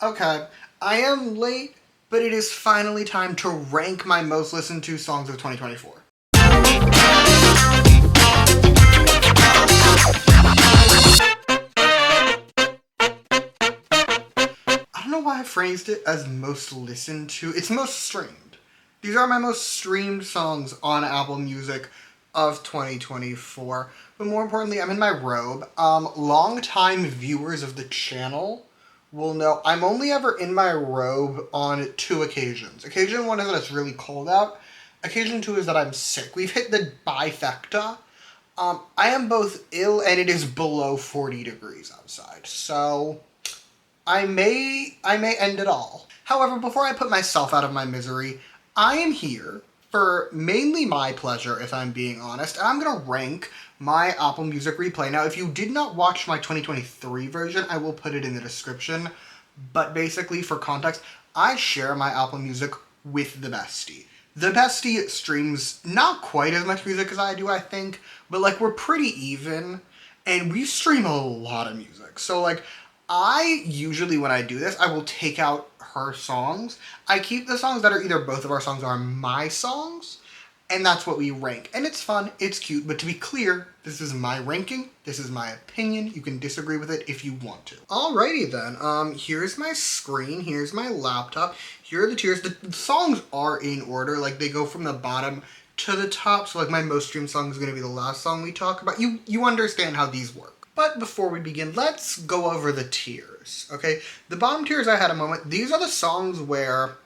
Okay, I am late, but it is finally time to rank my most listened to songs of 2024. I don't know why I phrased it as most listened to. It's most streamed. These are my most streamed songs on Apple Music of 2024. But more importantly, I'm in my robe. Longtime viewers of the channel will know I'm only ever in my robe on two occasions. Occasion one is that it's really cold out. Occasion two is that I'm sick. We've hit the bifecta. I am both ill and it is below 40 degrees outside. So I may end it all. However, before I put myself out of my misery, I am here for mainly my pleasure, if I'm being honest, and I'm gonna rank my Apple Music replay. Now, if you did not watch my 2023 version, I will put it in the description, but basically, for context, I share my Apple Music with the bestie. The bestie streams not quite as much music as I do, I think, but like we're pretty even, and we stream a lot of music. So like, I usually, when I do this, I will take out her songs. I keep the songs that are either both of our songs are my songs, and that's what we rank. And it's fun, it's cute, but to be clear, this is my ranking, this is my opinion. You can disagree with it if you want to. Alrighty then, here's my screen, here's my laptop, here are the tiers. The songs are in order, like they go from the bottom to the top, so like my most streamed song is going to be the last song we talk about. You understand how these work. But before we begin, let's go over the tiers, okay? The bottom tiers, I had a moment. These are the songs where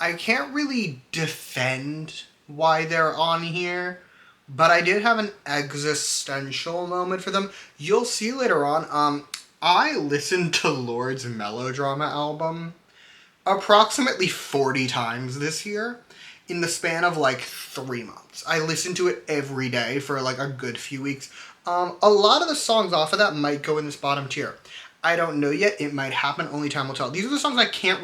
I can't really defend why they're on here, but I did have an existential moment for them. You'll see later on, I listened to Lord's Melodrama album approximately 40 times this year in the span of like 3 months. I listened to it every day for like a good few weeks. A lot of the songs off of that might go in this bottom tier. I don't know yet. It might happen. Only time will tell. These are the songs I can't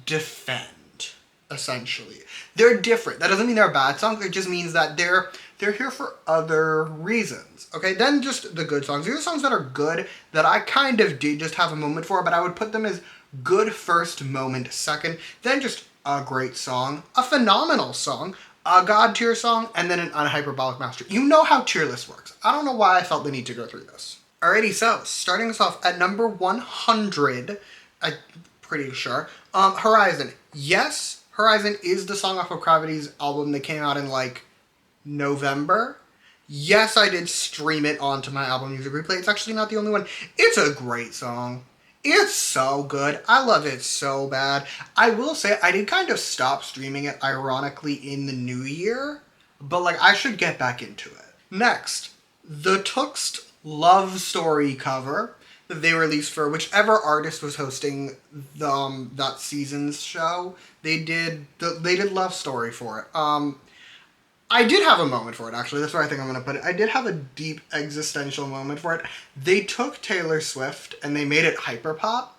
defend, essentially. They're different. That doesn't mean they're bad songs. It just means that they're here for other reasons. Okay, then just the good songs. These are songs that are good that I kind of did just have a moment for, but I would put them as good first, moment second, then just a great song, a phenomenal song, a god tier song, and then an unhyperbolic master. You know how tier list works. I don't know why I felt the need to go through this. Alrighty, so starting us off at number 100, I'm pretty sure, Horizon. Yes, Horizon is the song off of Gravity's album that came out in like November. Yes, I did stream it onto my Apple Music replay. It's actually not the only one. It's a great song. It's so good. I love it so bad. I will say I did kind of stop streaming it ironically in the new year, but like I should get back into it. Next, the Twixt Love Story cover that they released for whichever artist was hosting that season's show. They did Love Story for it. I did have a moment for it, actually. That's where I think I'm going to put it. I did have a deep existential moment for it. They took Taylor Swift and they made it hyperpop,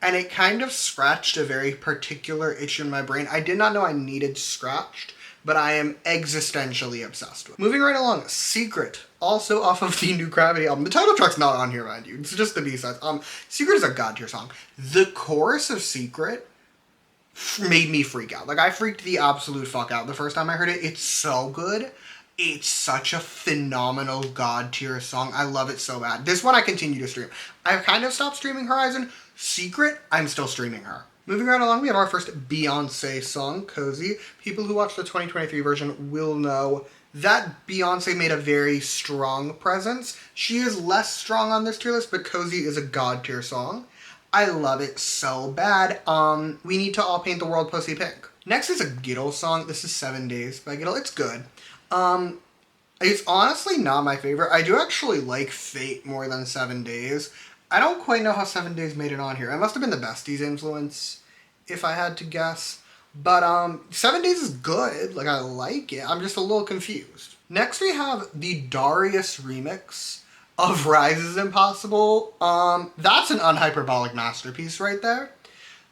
and it kind of scratched a very particular itch in my brain. I did not know I needed scratched, but I am existentially obsessed with. Moving right along, Secret, also off of the new Gravity album. The title track's not on here, mind you. It's just the B-sides. Secret is a god tier song. The chorus of Secret made me freak out. Like, I freaked the absolute fuck out the first time I heard it. It's so good. It's such a phenomenal god tier song. I love it so bad. This one I continue to stream. I've kind of stopped streaming Horizon. Secret, I'm still streaming her. Moving right along, we have our first Beyonce song, Cozy. People who watched the 2023 version will know that Beyonce made a very strong presence. She is less strong on this tier list, but Cozy is a god tier song. I love it so bad. We Need to All Paint the World Pussy Pink. Next is a Giddle song. This is 7 Days by Giddle. It's good. It's honestly not my favorite. I do actually like Fate more than 7 Days. I don't quite know how 7 Days made it on here. It must have been the Besties influence, if I had to guess. But 7 Days is good. Like, I like it. I'm just a little confused. Next we have the Darius remix of Rise is Impossible. That's an unhyperbolic masterpiece right there.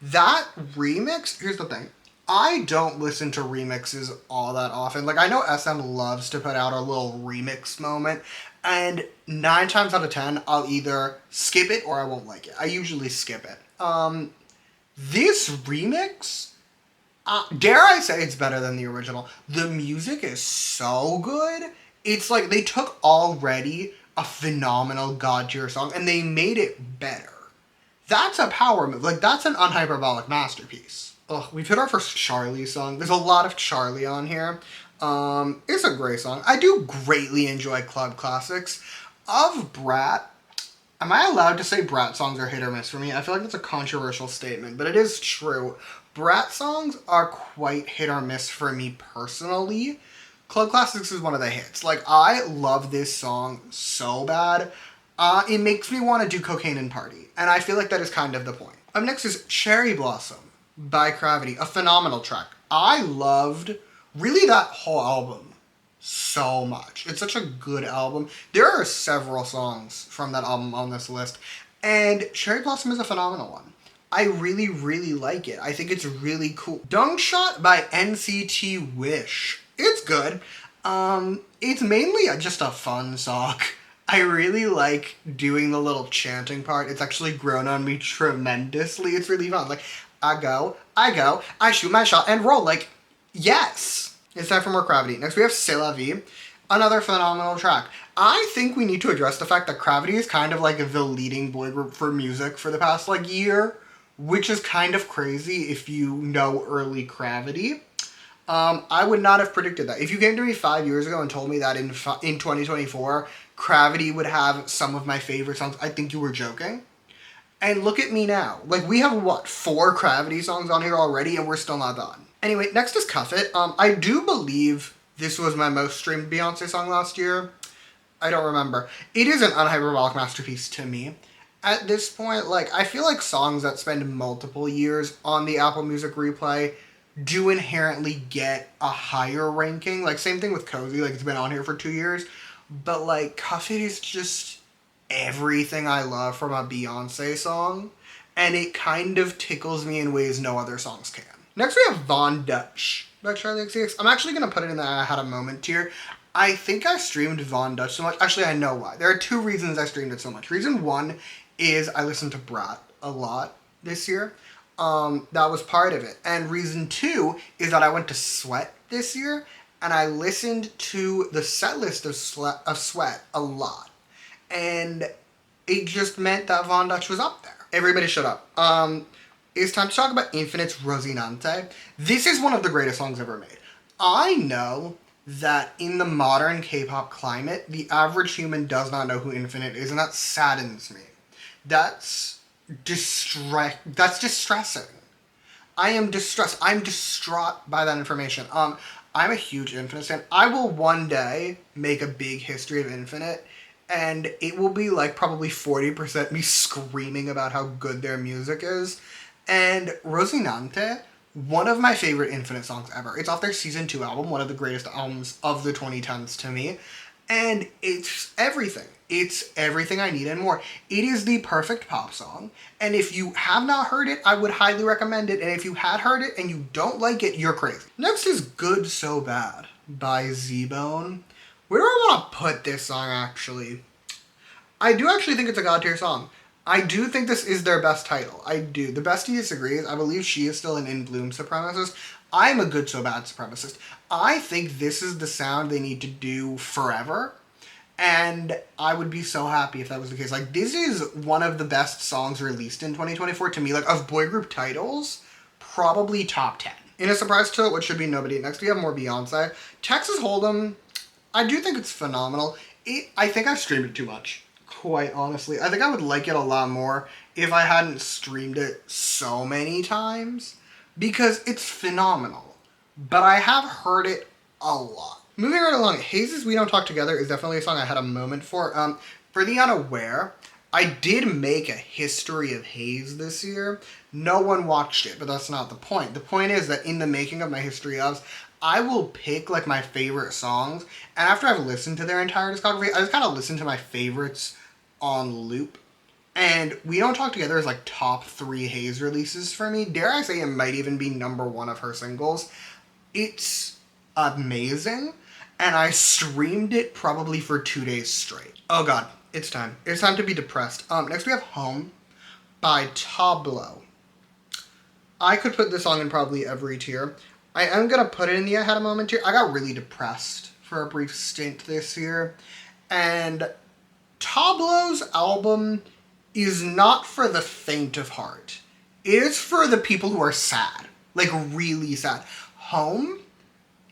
That remix, here's the thing. I don't listen to remixes all that often. Like, I know SM loves to put out a little remix moment, and 9 times out of 10, I'll either skip it or I won't like it. I usually skip it. This remix, dare I say it's better than the original. The music is so good. It's like they took already a phenomenal God tier song and they made it better. That's a power move. Like, that's an unhyperbolic masterpiece. Ugh, we've hit our first Charlie song. There's a lot of Charlie on here. It's a great song. I do greatly enjoy club classics. Of Brat, am I allowed to say Brat songs are hit or miss for me? I feel like that's a controversial statement, but it is true. Brat songs are quite hit or miss for me personally. Club Classics is one of the hits. Like, I love this song so bad. It makes me want to do cocaine and party. And I feel like that is kind of the point. Up next is Cherry Blossom by Gravity, a phenomenal track. I loved really that whole album so much. It's such a good album. There are several songs from that album on this list, and Cherry Blossom is a phenomenal one. I really, really like it. I think it's really cool. Dung Shot by NCT Wish. It's good. It's mainly just a fun song. I really like doing the little chanting part. It's actually grown on me tremendously. It's really fun. Like, I go, I shoot my shot and roll. Like, yes. It's time for more Gravity. Next we have C'est La Vie, another phenomenal track. I think we need to address the fact that Gravity is kind of like the leading boy group for music for the past like year, which is kind of crazy if you know early Gravity. I would not have predicted that. If you came to me 5 years ago and told me that in 2024, Gravity would have some of my favorite songs, I think you were joking. And look at me now. Like, we have, what, 4 Gravity songs on here already, and we're still not done. Anyway, next is Cuff It. I do believe this was my most streamed Beyonce song last year. I don't remember. It is an unhyperbolic masterpiece to me. At this point, like, I feel like songs that spend multiple years on the Apple Music replay do inherently get a higher ranking. Like, same thing with Cozy. Like, it's been on here for 2 years. But, like, Cuff It is just everything I love from a Beyonce song. And it kind of tickles me in ways no other songs can. Next we have Von Dutch by Charli XCX. I'm actually going to put it in the I Had a Moment tier. I think I streamed Von Dutch so much. Actually, I know why. There are 2 reasons I streamed it so much. Reason 1 is I listened to Brat a lot this year. That was part of it. And reason 2 is that I went to Sweat this year, and I listened to the set list of Sweat a lot. And it just meant that Von Dutch was up there. Everybody shut up. It's time to talk about Infinite's Rosinante. This is one of the greatest songs ever made. I know that in the modern K-pop climate, the average human does not know who Infinite is, and that saddens me. That's distressing. I am distressed. I'm distraught by that information. I'm a huge Infinite fan. I will one day make a big history of Infinite, and it will be like probably 40% me screaming about how good their music is. And Rosinante, one of my favorite Infinite songs ever. It's off their Season 2 album, one of the greatest albums of the 2010s to me. And it's everything. It's everything I need and more. It is the perfect pop song. And if you have not heard it, I would highly recommend it. And if you had heard it and you don't like it, you're crazy. Next is Good So Bad by Z-Bone. Where do I want to put this song, actually? I do actually think it's a God tier song. I do think this is their best title. I do. The Bestie disagrees. I believe she is still an In Bloom supremacist. I'm a Good So Bad supremacist. I think this is the sound they need to do forever. And I would be so happy if that was the case. Like, this is one of the best songs released in 2024 to me. Like, of boy group titles, probably top 10. In a surprise to what should be nobody. Next, we have more Beyonce. Texas Hold'em, I do think it's phenomenal. I think I've streamed it too much. Quite honestly. I think I would like it a lot more if I hadn't streamed it so many times, because it's phenomenal. But I have heard it a lot. Moving right along, Haze's We Don't Talk Together is definitely a song I had a moment for. For the unaware, I did make a history of Haze this year. No one watched it, but that's not the point. The point is that in the making of my history ofs, I will pick like my favorite songs, and after I've listened to their entire discography, I just kind of listen to my favorites on loop. And We Don't Talk Together is like top 3 Haze releases for me. Dare I say it might even be number 1 of her singles. It's amazing, and I streamed it probably for 2 days straight. Oh god, it's time. It's time to be depressed. Next we have Home by Tableau. I could put this song in probably every tier. I am going to put it in the I Had a Moment tier. I got really depressed for a brief stint this year. And Tableau's album is not for the faint of heart. It is for the people who are sad. Like, really sad. Home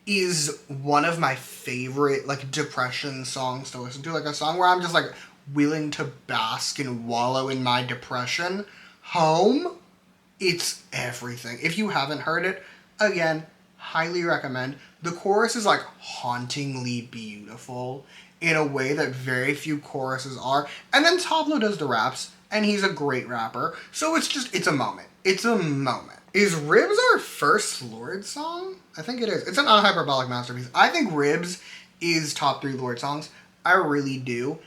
is one of my favorite, like, depression songs to listen to. Like, a song where I'm just, like, willing to bask and wallow in my depression. Home, it's everything. If you haven't heard it, again, highly recommend. The chorus is, like, hauntingly beautiful in a way that very few choruses are. And then Tableau does the raps, and he's a great rapper. So it's a moment. It's a moment. Is Ribs our first Lorde song? I think it is. It's an unhyperbolic masterpiece. I think Ribs is top 3 Lorde songs. I really do.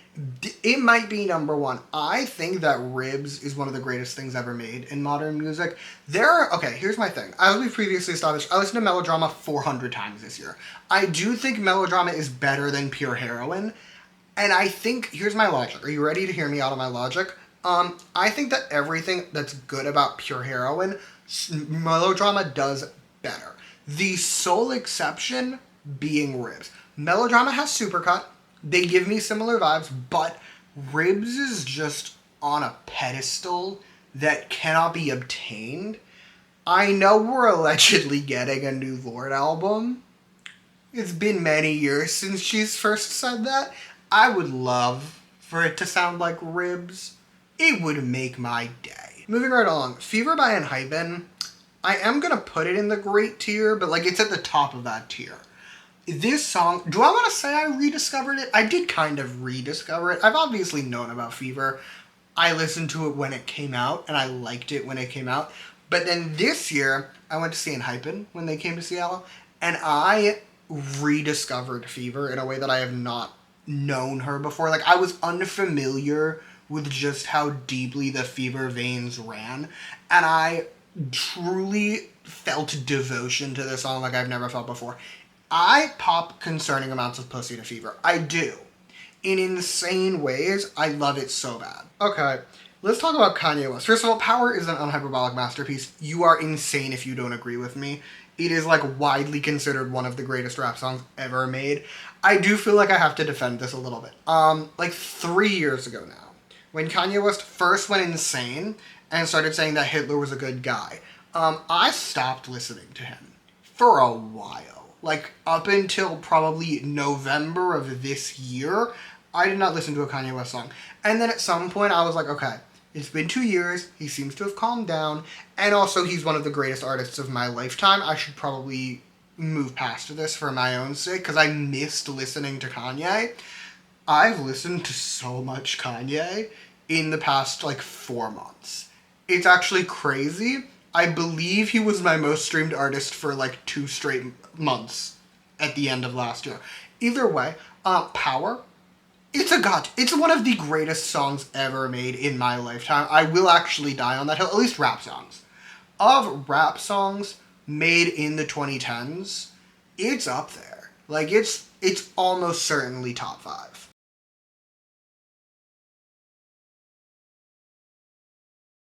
It might be number 1. I think that Ribs is one of the greatest things ever made in modern music. Okay, here's my thing. As we previously established, I listened to Melodrama 400 times this year. I do think Melodrama is better than Pure Heroine. And I think, here's my logic. Are you ready to hear me out on my logic? I think that everything that's good about Pure Heroine, Melodrama does better. The sole exception being Ribs. Melodrama has Supercut. They give me similar vibes, but Ribs is just on a pedestal that cannot be obtained. I know we're allegedly getting a new Lorde album. It's been many years since she's first said that. I would love for it to sound like Ribs. It would make my day. Moving right along, Fever by Enhypen. I am going to put it in the great tier, but like it's at the top of that tier. This song, do I want to say I rediscovered it? I did kind of rediscover it. I've obviously known about Fever. I listened to it when it came out, and I liked it when it came out. But then this year, I went to see Enhypen when they came to Seattle, and I rediscovered Fever in a way that I have not known her before. Like, I was unfamiliar with just how deeply the Fever veins ran, and I truly felt devotion to this song like I've never felt before. I pop concerning amounts of pussy to Fever. I do. In insane ways. I love it so bad. Okay, let's talk about Kanye West. First of all, Power is an unhyperbolic masterpiece. You are insane if you don't agree with me. It is, like, widely considered one of the greatest rap songs ever made. I do feel like I have to defend this a little bit. Like 3 years ago now, when Kanye West first went insane and started saying that Hitler was a good guy, I stopped listening to him for a while. Like, up until probably November of this year, I did not listen to a Kanye West song. And then at some point, I was like, okay, it's been 2 years, he seems to have calmed down, and also he's one of the greatest artists of my lifetime. I should probably move past this for my own sake, because I missed listening to Kanye. I've listened to so much Kanye in the past, like, 4 months. It's actually crazy. I believe he was my most streamed artist for, like, 2 straight months at the end of last year. Either way, Power, it's one of the greatest songs ever made in my lifetime. I will actually die on that hill, at least rap songs. Of rap songs made in the 2010s, it's up there. Like, it's almost certainly top 5.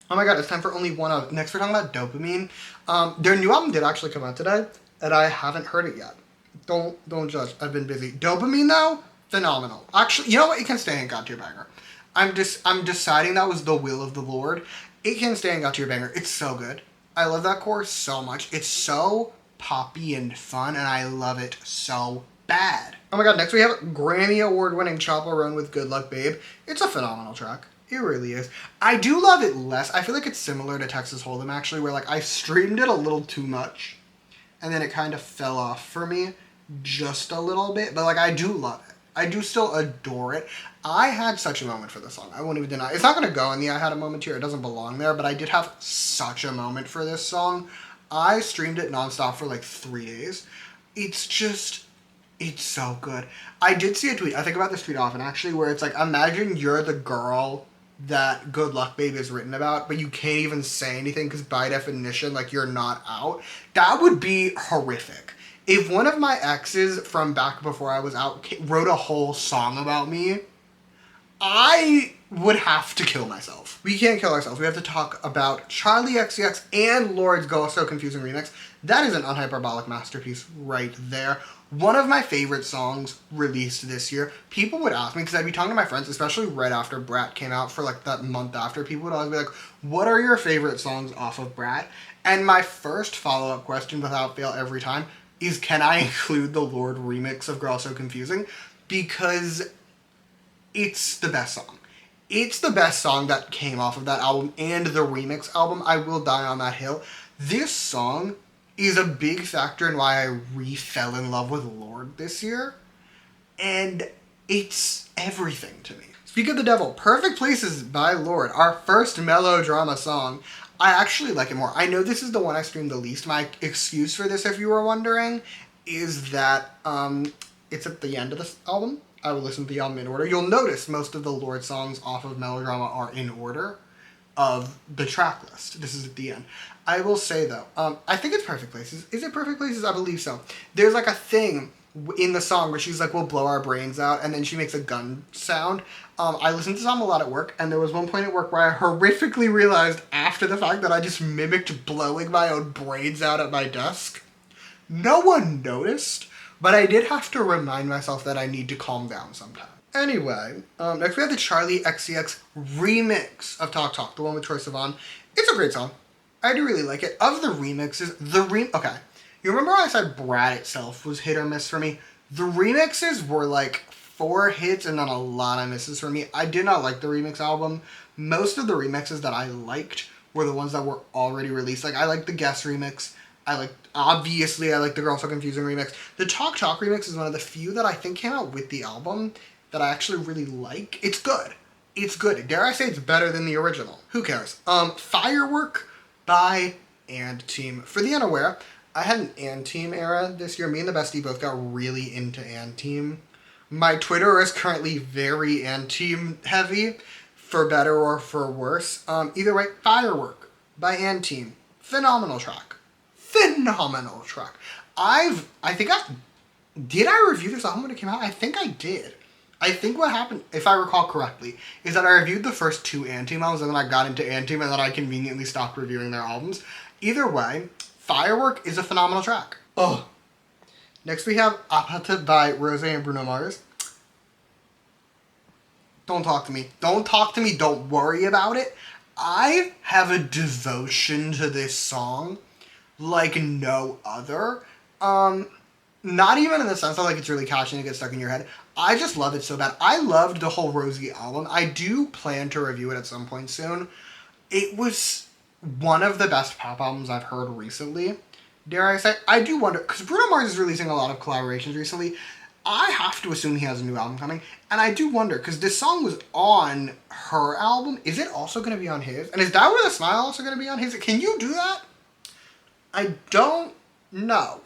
Oh my god, it's time for only one of. Next we're talking about Dopamine. Their new album did actually come out today, and I haven't heard it yet. Don't judge. I've been busy. Dopamine though, phenomenal. Actually, you know what? It can stay in God Tier Banger. I'm deciding that was the will of the Lord. It can stay in God Tier Banger. It's so good. I love that chorus so much. It's so poppy and fun, and I love it so bad. Oh my god, next we have Grammy Award-winning Chappell Roan with Good Luck Babe. It's a phenomenal track. It really is. I do love it less. I feel like it's similar to Texas Hold'em, actually, where, like, I streamed it a little too much, and then it kind of fell off for me just a little bit, but, like, I do love it. I do still adore it. I had such a moment for this song. I won't even deny. It's not going to go in the I Had a Moment here. It doesn't belong there, but I did have such a moment for this song. I streamed it nonstop for, like, 3 days. It's so good. I did see a tweet. I think about this tweet often, actually, where it's like, imagine you're the girl that Good Luck Babe is written about, but you can't even say anything because by definition, like, you're not out. That would be horrific. If one of my exes from back before I was out wrote a whole song about me, I would have to kill myself. We can't kill ourselves. We have to talk about Charlie XCX and Lord's Go So Confusing remix. That is an unhyperbolic masterpiece right there. One of my favorite songs released this year. People would ask me, because I'd be talking to my friends, especially right after Brat came out, for like that month after, people would always be like, what are your favorite songs off of Brat? And my first follow-up question, without fail every time, is can I include the Lorde remix of Girl So Confusing? Because it's the best song. It's the best song that came off of that album and the remix album, I Will Die on That Hill. This song is a big factor in why I fell in love with Lorde this year. And it's everything to me. Speak of the Devil, Perfect Places by Lorde, our first melodrama song. I actually like it more. I know this is the one I streamed the least. My excuse for this, if you were wondering, is that it's at the end of this album. I will listen to the album in order. You'll notice most of the Lorde songs off of Melodrama are in order of the track list. This is at the end. I will say, though, I think it's Perfect Places. Is it Perfect Places? I believe so. There's like a thing in the song where she's like, we'll blow our brains out, and then she makes a gun sound. I listened to this album a lot at work, and there was one point at work where I horrifically realized after the fact that I just mimicked blowing my own brains out at my desk. No one noticed, but I did have to remind myself that I need to calm down sometime. Anyway, next we have the Charlie XCX remix of Talk Talk, the one with Troye Sivan. It's a great song. I do really like it. Of the remixes, okay. You remember how I said Brat itself was hit or miss for me? The remixes were like 4 hits and then a lot of misses for me. I did not like the remix album. Most of the remixes that I liked were the ones that were already released. Like, I liked the Guess remix. Obviously, I like the Girl So Confusing remix. The Talk Talk remix is one of the few that I think came out with the album that I actually really like. It's good. It's good. Dare I say it's better than the original. Who cares? Firework by And Team. For the unaware, I had an And Team era this year. Me and the bestie both got really into And Team. My Twitter is currently very And Team heavy, for better or for worse. Either way, Firework by And Team. Phenomenal track. Phenomenal track. Did I review this album when it came out? I think I did. I think what happened, if I recall correctly, is that I reviewed the first 2 And Team albums, and then I got into And Team, and then I conveniently stopped reviewing their albums. Either way, Firework is a phenomenal track. Oh. Next we have Apata by Rose and Bruno Mars. Don't talk to me. Don't talk to me. Don't worry about it. I have a devotion to this song like no other. Not even in the sense that like it's really catchy and it gets stuck in your head. I just love it so bad. I loved the whole Rosie album. I do plan to review it at some point soon. It was one of the best pop albums I've heard recently. Dare I say? I do wonder, because Bruno Mars is releasing a lot of collaborations recently. I have to assume he has a new album coming. And I do wonder, because this song was on her album. Is it also going to be on his? And is Die With A Smile also going to be on his? Can you do that? I don't know.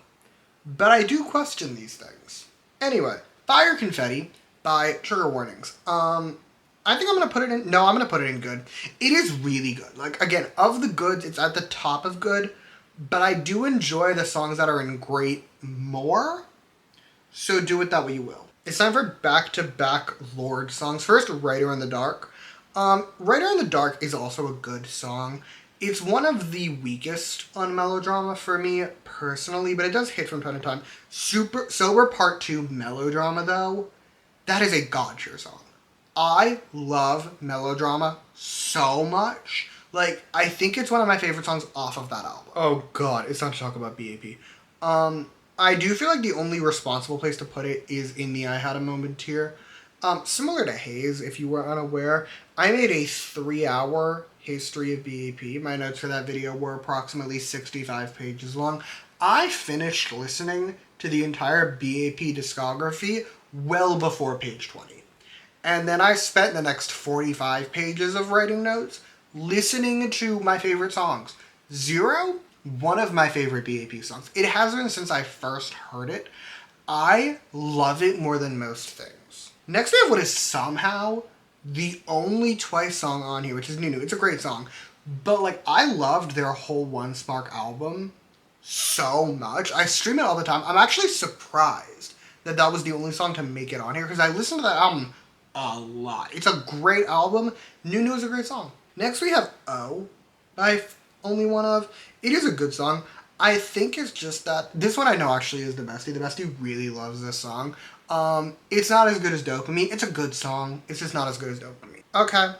But I do question these things. Anyway, Fire Confetti by Trigger Warnings. I think I'm going to put it in... No, I'm going to put it in good. It is really good. Like, again, of the goods, it's at the top of good. But I do enjoy the songs that are in great more. So do it that way you will. It's time for back-to-back Lorde songs. First, Writer in the Dark. Writer in the Dark is also a good song. It's one of the weakest on Melodrama for me, personally, but it does hit from time to time. Sober Part 2 Melodrama, though, that is a god-tier song. I love Melodrama so much. Like, I think it's one of my favorite songs off of that album. Oh god, it's time to talk about BAP. I do feel like the only responsible place to put it is in the I Had a Moment tier. Similar to Haze, if you were unaware, I made a 3-hour history of BAP. My notes for that video were approximately 65 pages long. I finished listening to the entire BAP discography well before page 20. And then I spent the next 45 pages of writing notes listening to my favorite songs. Zero, one of my favorite BAP songs. It has been since I first heard it. I love it more than most things. Next we have what is somehow the only Twice song on here, which is New. It's a great song. But, like, I loved their whole One Spark album so much. I stream it all the time. I'm actually surprised that that was the only song to make it on here, because I listened to that album a lot. It's a great album. New is a great song. Next we have Oh by Only One Of. It is a good song. I think it's just that this one I know actually is the bestie. The bestie really loves this song. It's not as good as Dopamine. It's a good song. It's just not as good as Dopamine. Okay,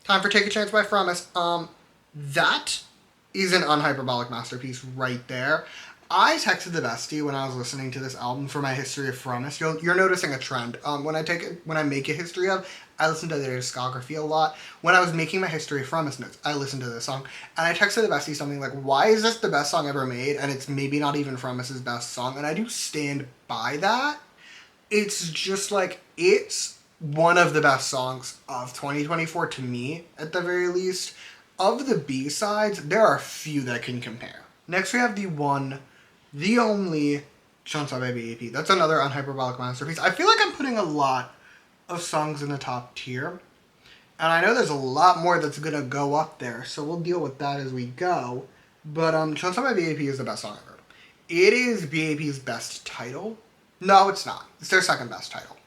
time for Take a Chance by Fromis. That is an unhyperbolic masterpiece right there. I texted the bestie when I was listening to this album for my history of Fromis. You're noticing a trend. When I make a history of, I listen to their discography a lot. When I was making my history of Fromis notes, I listened to this song, and I texted the bestie something like, "Why is this the best song ever made?" And it's maybe not even Fromis's best song, and I do stand by that. It's just like it's one of the best songs of 2024 to me, at the very least. Of the B-sides, there are few that can compare. Next, we have the only Chunsa Baby EP. That's another unhyperbolic masterpiece. I feel like I'm putting a lot of songs in the top tier. And I know there's a lot more that's going to go up there, so we'll deal with that as we go. But Chunsa by BAP is the best song I've heard. It is BAP's best title. No, it's not. It's their second best title.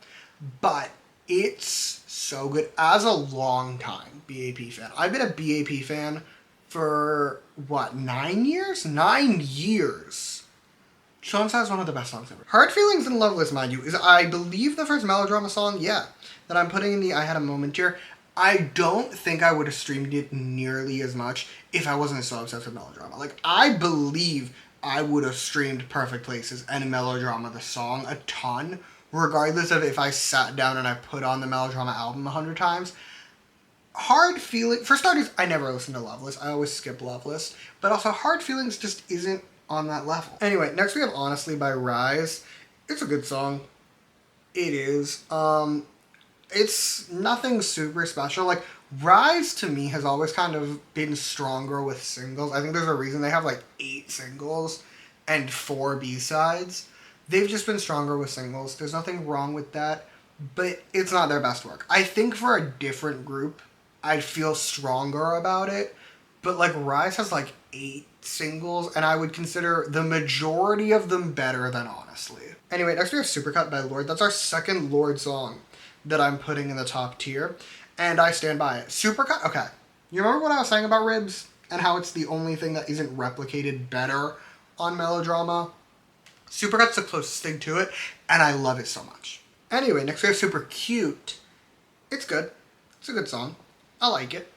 But it's so good. As a long time BAP fan. I've been a BAP fan for, 9 years? 9 years. Chunsa is one of the best songs ever. Hard Feelings and Loveless, mind you, is, I believe, the first Melodrama song, that I'm putting in the I Had a Moment tier. I don't think I would have streamed it nearly as much if I wasn't so obsessed with Melodrama. Like, I believe I would have streamed Perfect Places and Melodrama, the song, a ton, regardless of if I sat down and I put on the Melodrama album 100 times. Hard Feelings, for starters, I never listen to Loveless. I always skip Loveless. But also, Hard Feelings just isn't on that level. Anyway, next we have Honestly by Rise. It's a good song. It is. It's nothing super special. Like, Rise to me has always kind of been stronger with singles. I think there's a reason they have like 8 singles and 4 B-sides. They've just been stronger with singles. There's nothing wrong with that, but it's not their best work. I think for a different group, I'd feel stronger about it, but like Rise has like 8 singles, and I would consider the majority of them better than Honestly. Anyway, next we have Supercut by Lorde. That's our second Lorde song that I'm putting in the top tier, and I stand by it. Supercut, okay. You remember what I was saying about Ribs and how it's the only thing that isn't replicated better on Melodrama? Supercut's the closest thing to it, and I love it so much. Anyway, next we have Super Cute. It's good. It's a good song. I like it.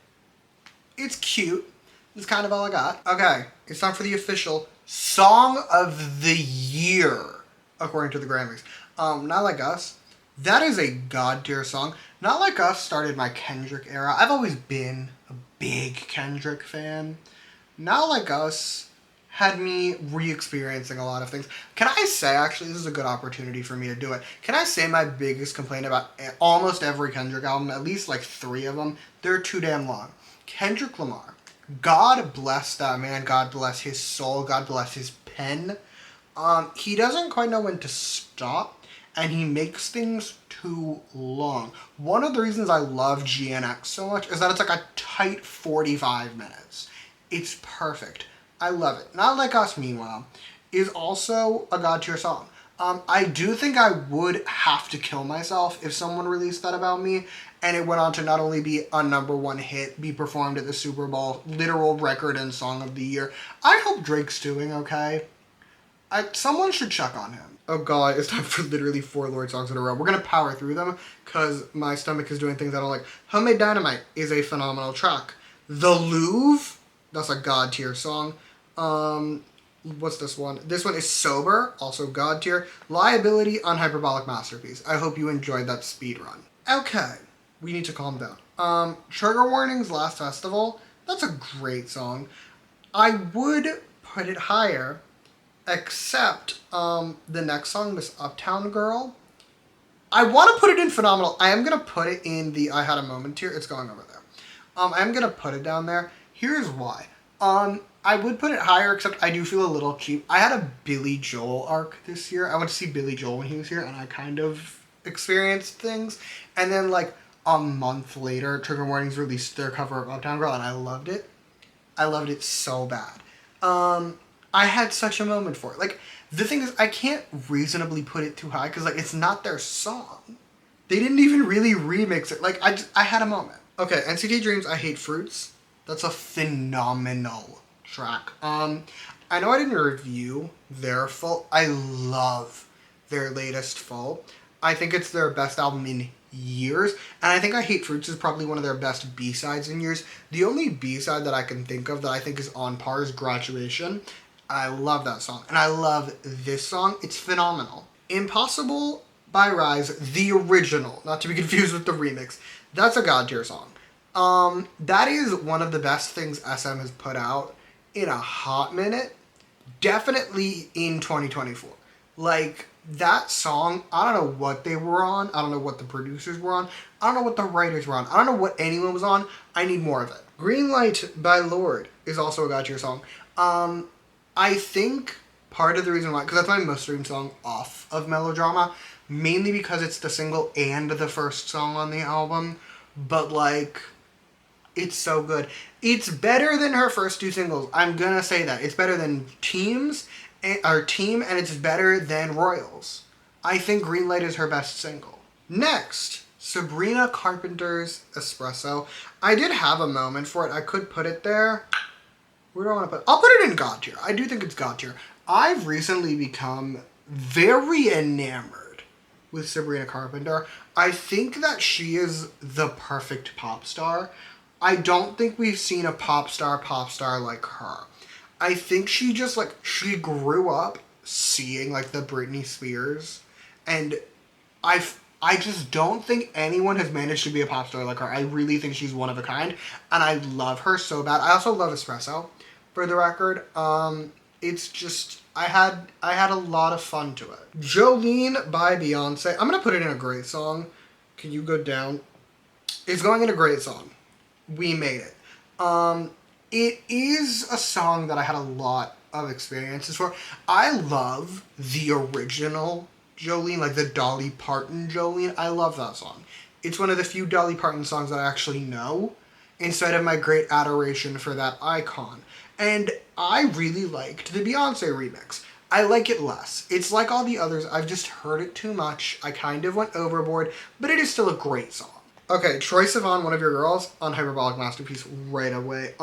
It's cute. That's kind of all I got. Okay, it's time for the official Song of the Year, according to the Grammys. Not Like Us. That is a god tier song. Not Like Us started my Kendrick era. I've always been a big Kendrick fan. Not Like Us had me re-experiencing a lot of things. Can I say, actually, this is a good opportunity for me to do it. Can I say my biggest complaint about almost every Kendrick album, at least like 3 of them, they're too damn long. Kendrick Lamar. God bless that man. God bless his soul. God bless his pen. He doesn't quite know when to stop, and he makes things too long. One of the reasons I love GNX so much is that it's like a tight 45 minutes. It's perfect. I love it. Not Like Us, meanwhile, is also a god tier song. I do think I would have to kill myself if someone released that about me, and it went on to not only be a #1 hit, be performed at the Super Bowl, literal record and song of the year. I hope Drake's doing okay. Someone should check on him. Oh god, it's time for literally 4 Lorde songs in a row. We're gonna power through them, because my stomach is doing things I don't like. Homemade Dynamite is a phenomenal track. The Louvre, that's a god tier song. What's this one? This one is Sober, also god tier. Liability, unhyperbolic masterpiece. I hope you enjoyed that speed run. Okay, we need to calm down. Trigger Warnings, Last Festival. That's a great song. I would put it higher, except the next song, Miss Uptown Girl. I want to put it in phenomenal. I am going to put it in the I Had a Moment tier. It's going over there. I'm going to put it down there. Here's why. I would put it higher, except I do feel a little cheap. I had a Billy Joel arc this year. I went to see Billy Joel when he was here, and I kind of experienced things. And then, like, a month later, Trigger Warnings released their cover of Uptown Girl, and I loved it. I loved it so bad. I had such a moment for it. Like, the thing is, I can't reasonably put it too high, because, like, it's not their song. They didn't even really remix it. Like, I had a moment. Okay, NCT Dreams, I Hate Fruits. That's a phenomenal track. I know I didn't review their full. I love their latest full. I think it's their best album in years, and I think I Hate Fruits is probably one of their best B-sides in years. The only B-side that I can think of that I think is on par is Graduation. I love that song, and I love this song. It's phenomenal. Impossible by Rise, the original, not to be confused with the remix. That's a god tier song. That is one of the best things SM has put out in a hot minute. Definitely in 2024. Like, that song, I don't know what they were on. I don't know what the producers were on. I don't know what the writers were on. I don't know what anyone was on. I need more of it. Green Light by Lorde is also a god tier song. I think part of the reason why, because that's my most streamed song off of Melodrama, mainly because it's the single and the first song on the album, but like, it's so good. It's better than her first two singles. I'm gonna say that. It's better than Team, and it's better than Royals. I think Green Light is her best single. Next, Sabrina Carpenter's Espresso. I did have a moment for it. I could put it there. Where do I want to put it? I'll put it in God tier. I do think it's God tier. I've recently become very enamored with Sabrina Carpenter. I think that she is the perfect pop star. I don't think we've seen a pop star like her. I think she just, like, she grew up seeing, like, the Britney Spears, and I just don't think anyone has managed to be a pop star like her. I really think she's one of a kind, and I love her so bad. I also love Espresso, for the record. It's just, I had a lot of fun to it. Jolene by Beyonce. I'm gonna put it in a great song. Can you go down? It's going in a great song. We made it. It is a song that I had a lot of experiences for. I love the original Jolene, like the Dolly Parton Jolene. I love that song. It's one of the few Dolly Parton songs that I actually know, instead of my great adoration for that icon. And I really liked the Beyonce remix. I like it less. It's like all the others. I've just heard it too much. I kind of went overboard, but it is still a great song. Okay, Troye Sivan, One of Your Girls, on Hyperbolic Masterpiece right away.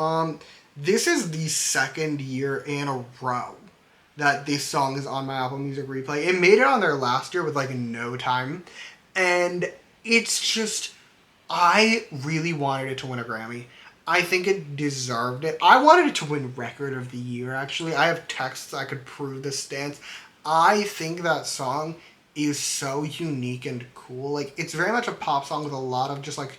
This is the second year in a row that this song is on my Apple Music replay. It made it on there last year with, like, no time. And it's just, I really wanted it to win a Grammy. I think it deserved it. I wanted it to win Record of the Year, actually. I have texts I could prove this stance. I think that song is so unique and cool. Like, it's very much a pop song with a lot of just, like,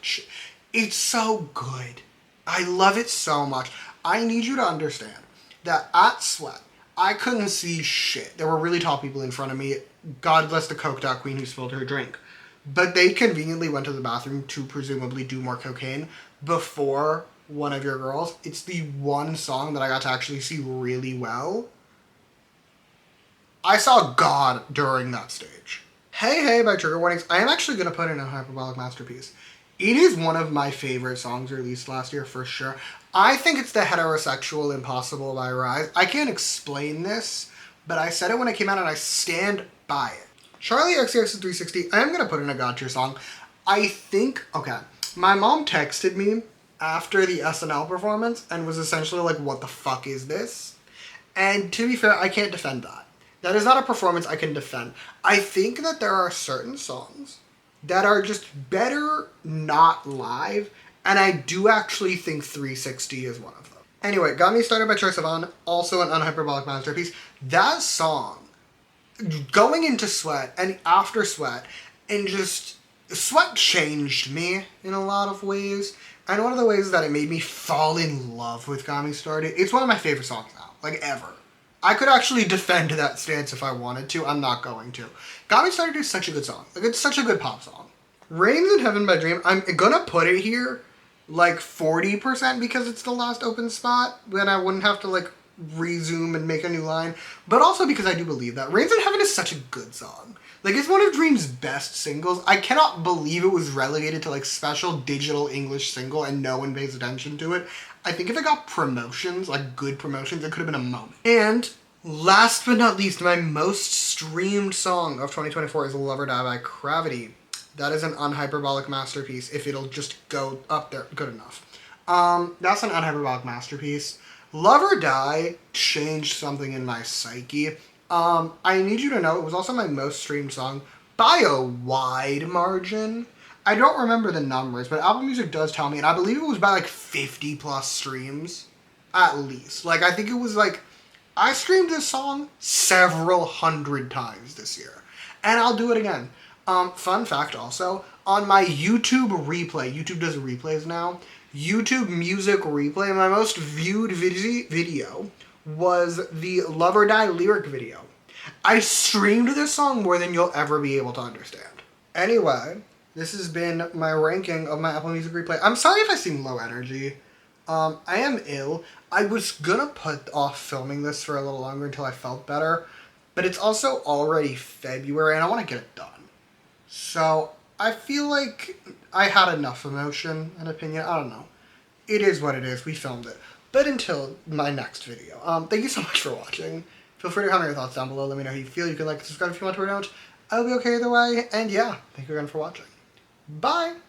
it's so good. I love it so much. I need you to understand that at Sweat, I couldn't see shit. There were really tall people in front of me. God bless the coked out queen who spilled her drink. But they conveniently went to the bathroom to presumably do more cocaine before One of Your Girls. It's the one song that I got to actually see really well. I saw God during that stage. Hey Hey by Trigger Warnings. I am actually going to put in a Hyperbolic Masterpiece. It is one of my favorite songs released last year for sure. I think it's the heterosexual Impossible by Rise. I can't explain this, but I said it when it came out and I stand by it. Charlie XCX's 360. I am going to put in a God tier song. I think, okay, my mom texted me after the SNL performance and was essentially like, what the fuck is this? And to be fair, I can't defend that. That is not a performance I can defend. I think that there are certain songs that are just better not live, and I do actually think 360 is one of them. Anyway, Got Me Started by Troye Sivan, also an unhyperbolic masterpiece. That song, going into Sweat and after Sweat, and just, Sweat changed me in a lot of ways, and one of the ways that it made me fall in love with Got Me Started, it's one of my favorite songs now, like ever. I could actually defend that stance if I wanted to. I'm not going to. Got Me Started is such a good song. Like, it's such a good pop song. Rains in Heaven by Dream, I'm gonna put it here like 40% because it's the last open spot. Then I wouldn't have to like resume and make a new line. But also because I do believe that Rains in Heaven is such a good song. Like, it's one of Dream's best singles. I cannot believe it was relegated to like special digital English single and no one pays attention to it. I think if it got promotions, like good promotions, it could have been a moment. And last but not least, my most streamed song of 2024 is Love or Die by Gravity. That is an unhyperbolic masterpiece if it'll just go up there good enough. That's an unhyperbolic masterpiece. Love or Die changed something in my psyche. I need you to know it was also my most streamed song by a wide margin. I don't remember the numbers, but Apple Music does tell me, and I believe it was by like 50 plus streams, at least. Like, I think it was like, I streamed this song several hundred times this year, and I'll do it again. Fun fact also, on my YouTube replay, YouTube does replays now, YouTube Music Replay, my most viewed video was the Love or Die lyric video. I streamed this song more than you'll ever be able to understand. Anyway, this has been my ranking of my Apple Music Replay. I'm sorry if I seem low energy. I am ill. I was gonna put off filming this for a little longer until I felt better, but it's also already February and I want to get it done. So I feel like I had enough emotion and opinion. I don't know. It is what it is. We filmed it. But until my next video, thank you so much for watching. Feel free to comment your thoughts down below. Let me know how you feel. You can like and subscribe if you want to or don't. I'll be okay either way. And yeah, thank you again for watching. Bye!